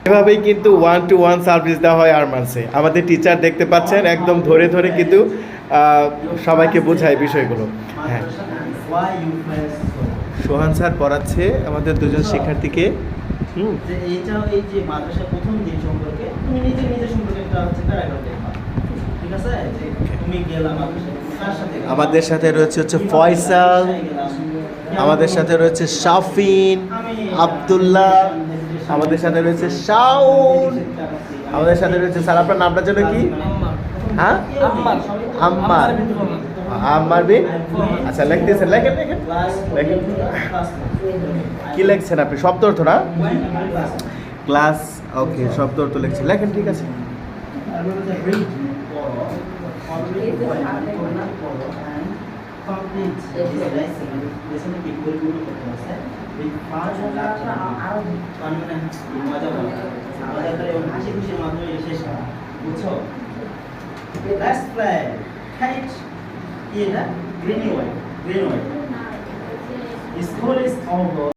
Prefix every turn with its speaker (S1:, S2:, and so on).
S1: এভাবেই কিন্তু 1-to-1 service দেওয়া হয় আরমান্সে। আমাদের টিচার দেখতে পাচ্ছেন একদম ধরে ধরে কিন্তু সবাইকে বোঝায় বিষয়গুলো। হ্যাঁ, সোহান স্যার পড়াচ্ছে আমাদের দুজন শিক্ষার্থীকে।
S2: যে এইটাও এই যে মাদ্রাসা প্রথম দিন সম্পর্কে তুমি নিজে সম্পর্কে একটা হচ্ছে প্যারাগ্রাফ লেখা, ঠিক আছে? যে তুমি গেলা মাদ্রাসায়, কার সাথে?
S1: আমাদের সাথে রয়েছে হচ্ছে ফয়সাল, আমাদের সাথে রয়েছে শাফিন, আব্দুল্লাহ, আমাদের সাথে রয়েছে শাওন, আমাদের সাথে রয়েছে স্যার আপনার নামটা যেন কি? হ্যাঁ, আম্মার। আম্মার বিন, আচ্ছা লিখতেছেন, লেখেন লেখেন লেখেন। কি লিখছেন আপনি? শব্দ অর্থ না? ক্লাস, ওকে, শব্দ অর্থ লিখছেন, লেখেন, ঠিক আছে।
S2: Green white. School is over.